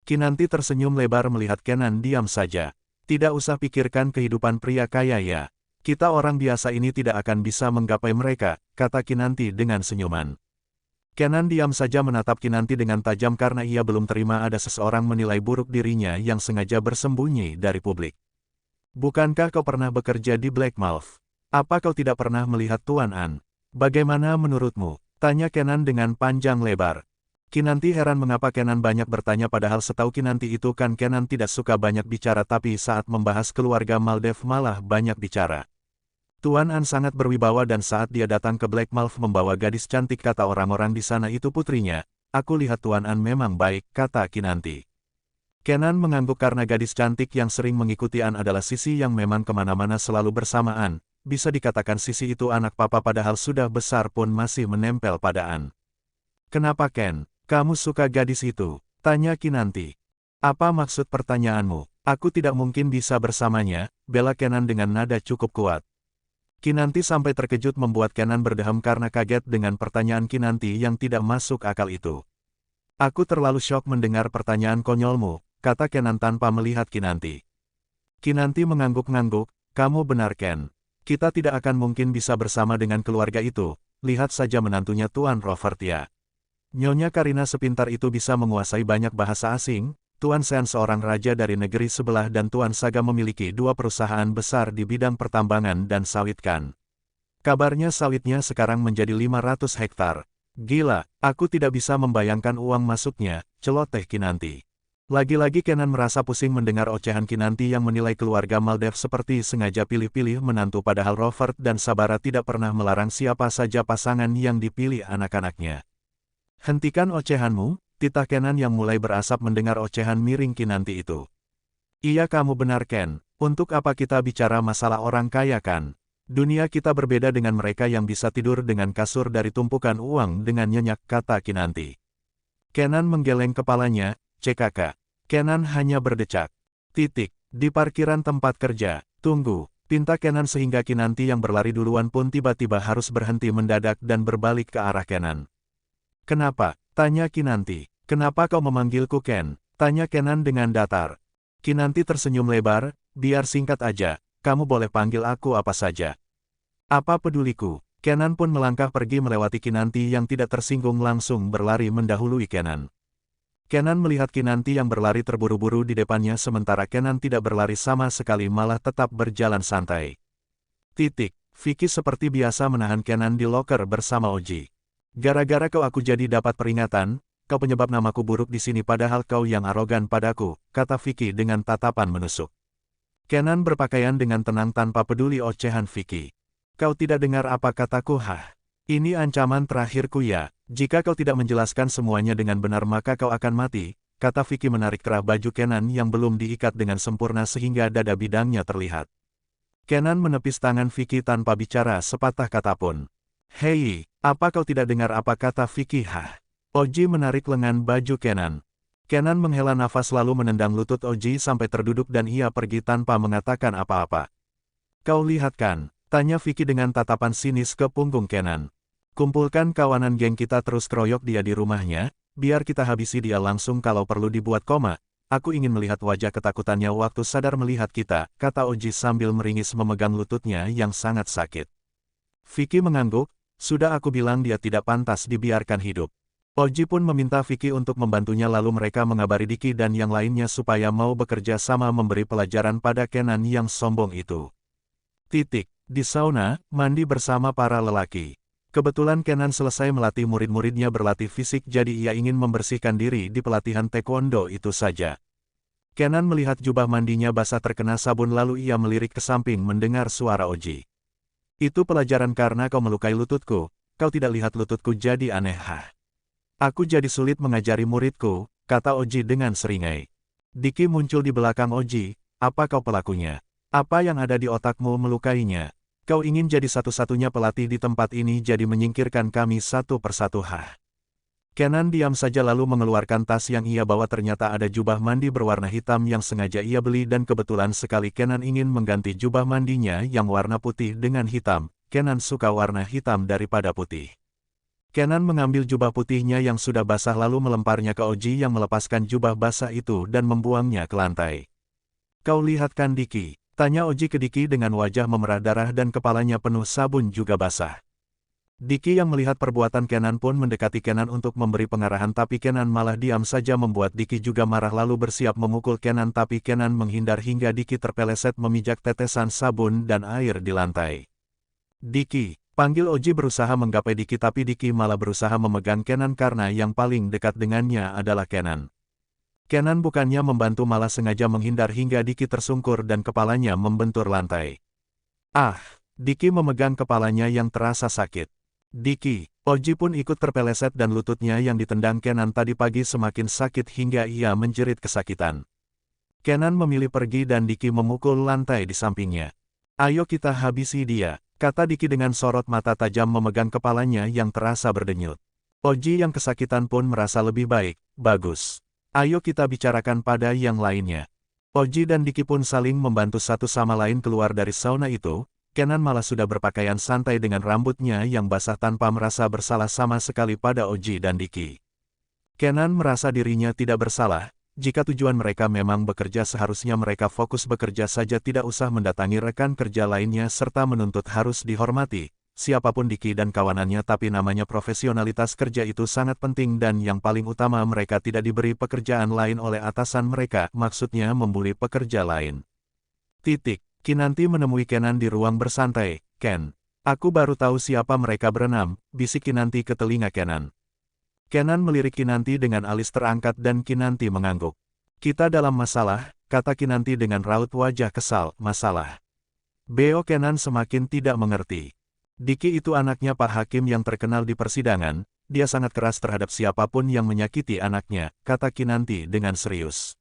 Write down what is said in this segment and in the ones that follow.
Kinanti tersenyum lebar melihat Kenan diam saja. Tidak usah pikirkan kehidupan pria kaya ya. Kita orang biasa ini tidak akan bisa menggapai mereka, kata Kinanti dengan senyuman. Kenan diam saja menatap Kinanti dengan tajam karena ia belum terima ada seseorang menilai buruk dirinya yang sengaja bersembunyi dari publik. Bukankah kau pernah bekerja di Blackmouth? Apa kau tidak pernah melihat Tuan An? Bagaimana menurutmu? Tanya Kenan dengan panjang lebar. Kinanti heran mengapa Kenan banyak bertanya padahal setahu Kinanti itu kan Kenan tidak suka banyak bicara tapi saat membahas keluarga Maldev malah banyak bicara. Tuan An sangat berwibawa dan saat dia datang ke Blackmouth membawa gadis cantik kata orang-orang di sana itu putrinya. Aku lihat Tuan An memang baik, kata Kinanti. Kenan mengangguk karena gadis cantik yang sering mengikuti An adalah Sisi yang memang kemana-mana selalu bersamaan. Bisa dikatakan Sisi itu anak papa padahal sudah besar pun masih menempel pada An. Kenapa Ken? Kamu suka gadis itu? Tanya Kinanti. Apa maksud pertanyaanmu? Aku tidak mungkin bisa bersamanya, bela Kenan dengan nada cukup kuat. Kinanti sampai terkejut membuat Kenan berdeham karena kaget dengan pertanyaan Kinanti yang tidak masuk akal itu. Aku terlalu syok mendengar pertanyaan konyolmu, kata Kenan tanpa melihat Kinanti. Kinanti mengangguk-ngangguk, kamu benar Ken. Kita tidak akan mungkin bisa bersama dengan keluarga itu, lihat saja menantunya Tuan Robert ya. Nyonya Karina sepintar itu bisa menguasai banyak bahasa asing, Tuan Sean seorang raja dari negeri sebelah dan Tuan Saga memiliki 2 perusahaan besar di bidang pertambangan dan sawit kan. Kabarnya sawitnya sekarang menjadi 500 hektar. Gila, aku tidak bisa membayangkan uang masuknya, celoteh Kinanti. Lagi-lagi Kenan merasa pusing mendengar ocehan Kinanti yang menilai keluarga Maldev seperti sengaja pilih-pilih menantu padahal Robert dan Sabara tidak pernah melarang siapa saja pasangan yang dipilih anak-anaknya. Hentikan ocehanmu, titah Kenan yang mulai berasap mendengar ocehan miring Kinanti itu. Iya kamu benar Ken, untuk apa kita bicara masalah orang kaya kan? Dunia kita berbeda dengan mereka yang bisa tidur dengan kasur dari tumpukan uang dengan nyenyak, kata Kinanti. Kenan menggeleng kepalanya, CKK. Kenan hanya berdecak. Titik, di parkiran tempat kerja, tunggu, pinta Kenan sehingga Kinanti yang berlari duluan pun tiba-tiba harus berhenti mendadak dan berbalik ke arah Kenan. Kenapa? Tanya Kinanti. Kenapa kau memanggilku Ken? Tanya Kenan dengan datar. Kinanti tersenyum lebar, biar singkat aja, kamu boleh panggil aku apa saja. Apa peduliku? Kenan pun melangkah pergi melewati Kinanti yang tidak tersinggung langsung berlari mendahului Kenan. Kenan melihat Kinanti yang berlari terburu-buru di depannya sementara Kenan tidak berlari sama sekali malah tetap berjalan santai. Titik, Vicky seperti biasa menahan Kenan di loker bersama Oji. Gara-gara kau aku jadi dapat peringatan, kau penyebab namaku buruk di sini padahal kau yang arogan padaku, kata Vicky dengan tatapan menusuk. Kenan berpakaian dengan tenang tanpa peduli ocehan Vicky. Kau tidak dengar apa kataku hah? Ini ancaman terakhirku ya, jika kau tidak menjelaskan semuanya dengan benar maka kau akan mati, kata Vicky menarik kerah baju Kenan yang belum diikat dengan sempurna sehingga dada bidangnya terlihat. Kenan menepis tangan Vicky tanpa bicara sepatah kata pun. Hei, apa kau tidak dengar apa kata Vicky hah? Oji menarik lengan baju Kenan. Kenan menghela nafas lalu menendang lutut Oji sampai terduduk dan ia pergi tanpa mengatakan apa-apa. Kau lihat kan? Tanya Vicky dengan tatapan sinis ke punggung Kenan. Kumpulkan kawanan geng kita terus keroyok dia di rumahnya, biar kita habisi dia langsung kalau perlu dibuat koma. Aku ingin melihat wajah ketakutannya waktu sadar melihat kita, kata Oji sambil meringis memegang lututnya yang sangat sakit. Vicky mengangguk. Sudah aku bilang dia tidak pantas dibiarkan hidup. Oji pun meminta Vicky untuk membantunya lalu mereka mengabari Diki dan yang lainnya supaya mau bekerja sama memberi pelajaran pada Kenan yang sombong itu. Titik, di sauna, mandi bersama para lelaki. Kebetulan Kenan selesai melatih murid-muridnya berlatih fisik jadi ia ingin membersihkan diri di pelatihan taekwondo itu saja. Kenan melihat jubah mandinya basah terkena sabun lalu ia melirik ke samping mendengar suara Oji. Itu pelajaran karena kau melukai lututku, kau tidak lihat lututku jadi aneh hah? Aku jadi sulit mengajari muridku, kata Oji dengan seringai. Diki muncul di belakang Oji, apa kau pelakunya? Apa yang ada di otakmu melukainya? Kau ingin jadi satu-satunya pelatih di tempat ini jadi menyingkirkan kami satu persatu hah? Kenan diam saja lalu mengeluarkan tas yang ia bawa ternyata ada jubah mandi berwarna hitam yang sengaja ia beli dan kebetulan sekali Kenan ingin mengganti jubah mandinya yang warna putih dengan hitam, Kenan suka warna hitam daripada putih. Kenan mengambil jubah putihnya yang sudah basah lalu melemparnya ke Oji yang melepaskan jubah basah itu dan membuangnya ke lantai. Kau lihat kan Diki? Tanya Oji ke Diki dengan wajah memerah darah dan kepalanya penuh sabun juga basah. Diki yang melihat perbuatan Kenan pun mendekati Kenan untuk memberi pengarahan tapi Kenan malah diam saja membuat Diki juga marah lalu bersiap memukul Kenan tapi Kenan menghindar hingga Diki terpeleset memijak tetesan sabun dan air di lantai. Diki, panggil Oji berusaha menggapai Diki tapi Diki malah berusaha memegang Kenan karena yang paling dekat dengannya adalah Kenan. Kenan bukannya membantu malah sengaja menghindar hingga Diki tersungkur dan kepalanya membentur lantai. Ah, Diki memegang kepalanya yang terasa sakit. Diki, Oji pun ikut terpeleset dan lututnya yang ditendang Kenan tadi pagi semakin sakit hingga ia menjerit kesakitan. Kenan memilih pergi dan Diki memukul lantai di sampingnya. Ayo kita habisi dia, kata Diki dengan sorot mata tajam memegang kepalanya yang terasa berdenyut. Oji yang kesakitan pun merasa lebih baik, bagus. Ayo kita bicarakan pada yang lainnya. Oji dan Diki pun saling membantu satu sama lain keluar dari sauna itu. Kenan malah sudah berpakaian santai dengan rambutnya yang basah tanpa merasa bersalah sama sekali pada Oji dan Diki. Kenan merasa dirinya tidak bersalah, jika tujuan mereka memang bekerja seharusnya mereka fokus bekerja saja tidak usah mendatangi rekan kerja lainnya serta menuntut harus dihormati, siapapun Diki dan kawanannya tapi namanya profesionalitas kerja itu sangat penting dan yang paling utama mereka tidak diberi pekerjaan lain oleh atasan mereka, maksudnya membuli pekerja lain. Kinanti menemui Kenan di ruang bersantai. Ken, aku baru tahu siapa mereka berenam, bisik Kinanti ke telinga Kenan. Kenan melirik Kinanti dengan alis terangkat dan Kinanti mengangguk. Kita dalam masalah, kata Kinanti dengan raut wajah kesal, masalah. Beo Kenan semakin tidak mengerti. Diki itu anaknya Pak Hakim yang terkenal di persidangan, dia sangat keras terhadap siapapun yang menyakiti anaknya, kata Kinanti dengan serius.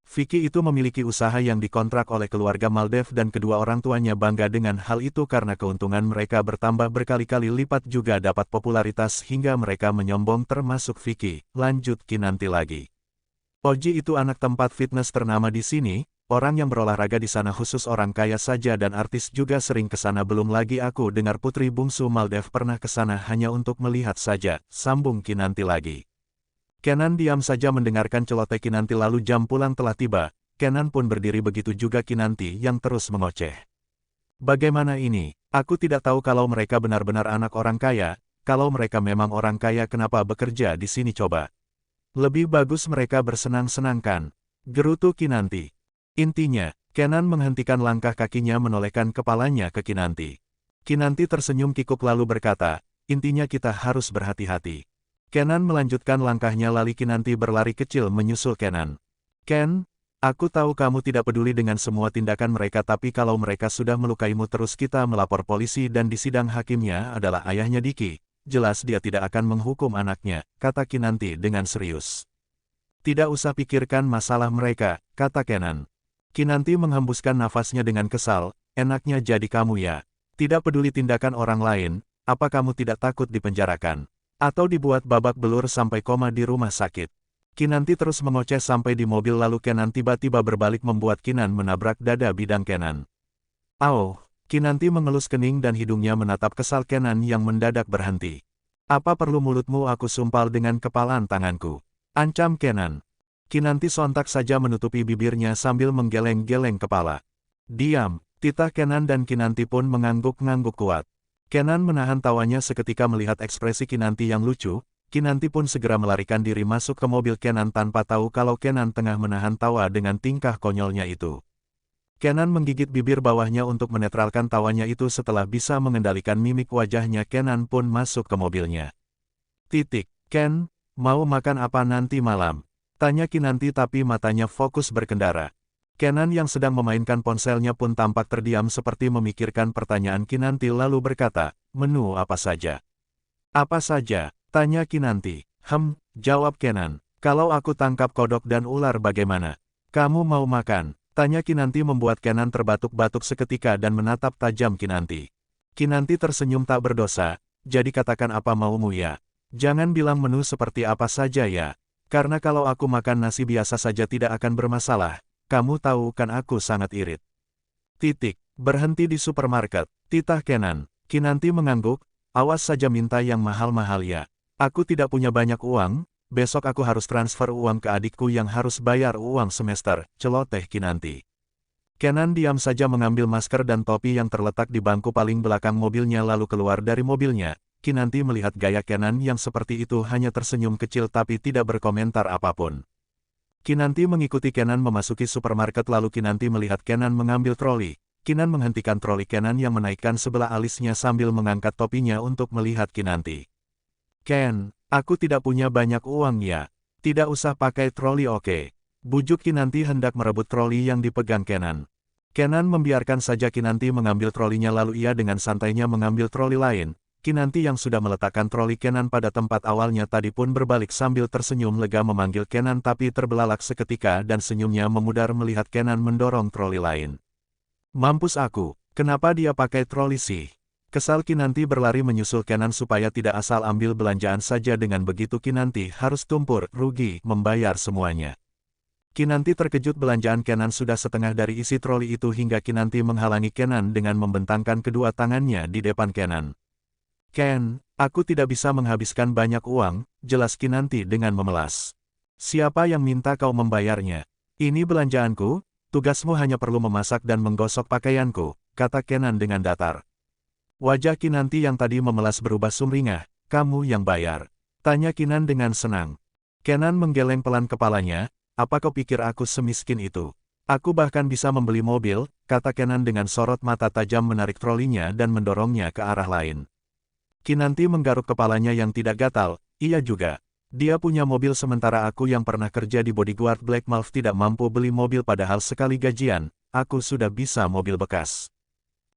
Vicky itu memiliki usaha yang dikontrak oleh keluarga Maldev dan kedua orang tuanya bangga dengan hal itu karena keuntungan mereka bertambah berkali-kali lipat juga dapat popularitas hingga mereka menyombong termasuk Vicky, lanjut Kinanti lagi. Oji itu anak tempat fitness ternama di sini, orang yang berolahraga di sana khusus orang kaya saja dan artis juga sering ke sana belum lagi aku dengar putri bungsu Maldev pernah ke sana hanya untuk melihat saja, sambung Kinanti lagi. Kenan diam saja mendengarkan celoteh Kinanti lalu jam pulang telah tiba, Kenan pun berdiri begitu juga Kinanti yang terus mengoceh. Bagaimana ini? Aku tidak tahu kalau mereka benar-benar anak orang kaya, kalau mereka memang orang kaya kenapa bekerja di sini coba. Lebih bagus mereka bersenang-senangkan, gerutu Kinanti. Intinya, Kenan menghentikan langkah kakinya menolehkan kepalanya ke Kinanti. Kinanti tersenyum kikuk lalu berkata, intinya kita harus berhati-hati. Kenan melanjutkan langkahnya lalu Kinanti berlari kecil menyusul Kenan. Ken, aku tahu kamu tidak peduli dengan semua tindakan mereka tapi kalau mereka sudah melukaimu terus kita melapor polisi dan di sidang hakimnya adalah ayahnya Diki. Jelas dia tidak akan menghukum anaknya, kata Kinanti dengan serius. Tidak usah pikirkan masalah mereka, kata Kenan. Kinanti menghembuskan nafasnya dengan kesal, enaknya jadi kamu ya. Tidak peduli tindakan orang lain, apa kamu tidak takut dipenjarakan? Atau dibuat babak belur sampai koma di rumah sakit. Kinanti terus mengoceh sampai di mobil lalu Kenan tiba-tiba berbalik membuat Kinan menabrak dada bidang Kenan. Au, Kinanti mengelus kening dan hidungnya menatap kesal Kenan yang mendadak berhenti. Apa perlu mulutmu aku sumpal dengan kepalan tanganku? Ancam Kenan. Kinanti sontak saja menutupi bibirnya sambil menggeleng-geleng kepala. Diam, titah Kenan dan Kinanti pun mengangguk-ngangguk kuat. Kenan menahan tawanya seketika melihat ekspresi Kinanti yang lucu, Kinanti pun segera melarikan diri masuk ke mobil Kenan tanpa tahu kalau Kenan tengah menahan tawa dengan tingkah konyolnya itu. Kenan menggigit bibir bawahnya untuk menetralkan tawanya itu setelah bisa mengendalikan mimik wajahnya Kenan pun masuk ke mobilnya. Ken, mau makan apa nanti malam? Tanya Kinanti tapi matanya fokus berkendara. Kenan yang sedang memainkan ponselnya pun tampak terdiam seperti memikirkan pertanyaan Kinanti lalu berkata, menu apa saja? Apa saja? Tanya Kinanti. Jawab Kenan. Kalau aku tangkap kodok dan ular bagaimana? Kamu mau makan? Tanya Kinanti membuat Kenan terbatuk-batuk seketika dan menatap tajam Kinanti. Kinanti tersenyum tak berdosa, jadi katakan apa maumu ya. Jangan bilang menu seperti apa saja ya. Karena kalau aku makan nasi biasa saja tidak akan bermasalah. Kamu tahu kan aku sangat irit. Berhenti di supermarket, titah Kenan. Kinanti mengangguk, Awas saja minta yang mahal-mahal ya. Aku tidak punya banyak uang, besok aku harus transfer uang ke adikku yang harus bayar uang semester, celoteh Kinanti. Kenan diam saja mengambil masker dan topi yang terletak di bangku paling belakang mobilnya lalu keluar dari mobilnya. Kinanti melihat gaya Kenan yang seperti itu hanya tersenyum kecil tapi tidak berkomentar apapun. Kinanti mengikuti Kenan memasuki supermarket lalu Kinanti melihat Kenan mengambil troli. Kinan menghentikan troli Kenan yang menaikkan sebelah alisnya sambil mengangkat topinya untuk melihat Kinanti. Ken, aku tidak punya banyak uang ya. Tidak usah pakai troli oke. Bujuk Kinanti hendak merebut troli yang dipegang Kenan. Kenan membiarkan saja Kinanti mengambil trolinya lalu ia dengan santainya mengambil troli lain. Kinanti yang sudah meletakkan troli Kenan pada tempat awalnya tadi pun berbalik sambil tersenyum lega memanggil Kenan tapi terbelalak seketika dan senyumnya memudar melihat Kenan mendorong troli lain. Mampus aku, kenapa dia pakai troli sih? Kesal Kinanti berlari menyusul Kenan supaya tidak asal ambil belanjaan saja dengan begitu Kinanti harus tumpur, rugi, membayar semuanya. Kinanti terkejut belanjaan Kenan sudah setengah dari isi troli itu hingga Kinanti menghalangi Kenan dengan membentangkan kedua tangannya di depan Kenan. Ken, aku tidak bisa menghabiskan banyak uang, jelas Kinanti dengan memelas. Siapa yang minta kau membayarnya? Ini belanjaanku, tugasmu hanya perlu memasak dan menggosok pakaianku, kata Kenan dengan datar. Wajah Kinanti yang tadi memelas berubah sumringah, kamu yang bayar. Tanya Kinan dengan senang. Kenan menggeleng pelan kepalanya, apa kau pikir aku semiskin itu? Aku bahkan bisa membeli mobil, kata Kenan dengan sorot mata tajam menarik trolinya dan mendorongnya ke arah lain. Kinanti menggaruk kepalanya yang tidak gatal, iya juga. Dia punya mobil sementara aku yang pernah kerja di bodyguard Black Malf tidak mampu beli mobil padahal sekali gajian, aku sudah bisa mobil bekas.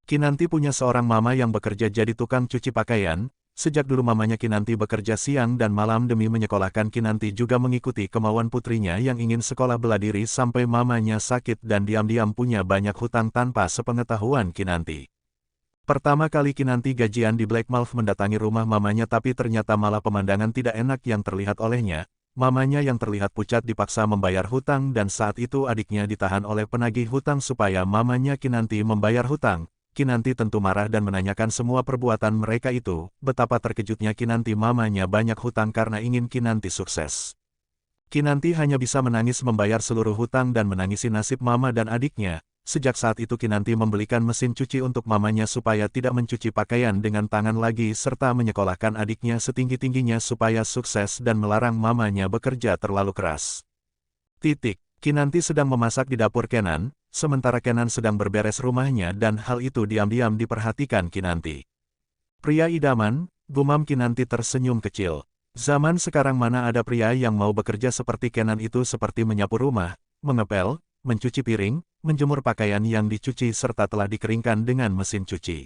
Kinanti punya seorang mama yang bekerja jadi tukang cuci pakaian, sejak dulu mamanya Kinanti bekerja siang dan malam demi menyekolahkan Kinanti juga mengikuti kemauan putrinya yang ingin sekolah bela diri sampai mamanya sakit dan diam-diam punya banyak hutang tanpa sepengetahuan Kinanti. Pertama kali Kinanti gajian di Black Malf mendatangi rumah mamanya tapi ternyata malah pemandangan tidak enak yang terlihat olehnya. Mamanya yang terlihat pucat dipaksa membayar hutang dan saat itu adiknya ditahan oleh penagih hutang supaya mamanya Kinanti membayar hutang. Kinanti tentu marah dan menanyakan semua perbuatan mereka itu. Betapa terkejutnya Kinanti mamanya banyak hutang karena ingin Kinanti sukses. Kinanti hanya bisa menangis membayar seluruh hutang dan menangisi nasib mama dan adiknya. Sejak saat itu Kinanti membelikan mesin cuci untuk mamanya supaya tidak mencuci pakaian dengan tangan lagi serta menyekolahkan adiknya setinggi-tingginya supaya sukses dan melarang mamanya bekerja terlalu keras. Kinanti sedang memasak di dapur Kenan, sementara Kenan sedang berberes rumahnya dan hal itu diam-diam diperhatikan Kinanti. Pria idaman, gumam Kinanti tersenyum kecil. Zaman sekarang mana ada pria yang mau bekerja seperti Kenan itu seperti menyapu rumah, mengepel, mencuci piring, menjemur pakaian yang dicuci serta telah dikeringkan dengan mesin cuci.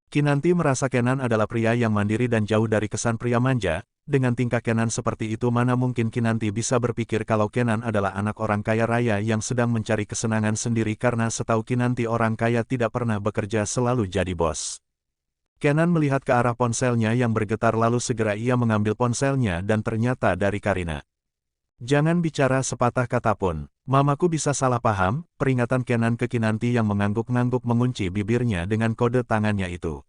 Kinanti merasa Kenan adalah pria yang mandiri dan jauh dari kesan pria manja. Dengan tingkah Kenan seperti itu mana mungkin Kinanti bisa berpikir kalau Kenan adalah anak orang kaya raya yang sedang mencari kesenangan sendiri karena setahu Kinanti orang kaya tidak pernah bekerja selalu jadi bos. Kenan melihat ke arah ponselnya yang bergetar lalu segera ia mengambil ponselnya dan ternyata dari Karina. Jangan bicara sepatah kata pun. Mamaku bisa salah paham, peringatan Kenan ke Kinanti yang mengangguk-ngangguk mengunci bibirnya dengan kode tangannya itu.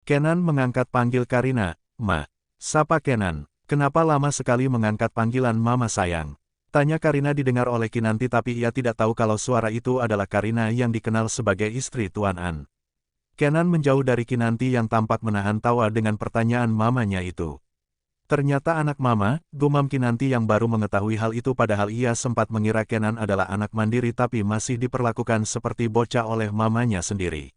Kenan mengangkat panggil Karina, Ma. Sapa Kenan, kenapa lama sekali mengangkat panggilan Mama sayang? Tanya Karina didengar oleh Kinanti tapi ia tidak tahu kalau suara itu adalah Karina yang dikenal sebagai istri Tuan An. Kenan menjauh dari Kinanti yang tampak menahan tawa dengan pertanyaan mamanya itu. Ternyata anak mama, gumam Kinanti yang baru mengetahui hal itu padahal ia sempat mengira Kenan adalah anak mandiri tapi masih diperlakukan seperti bocah oleh mamanya sendiri.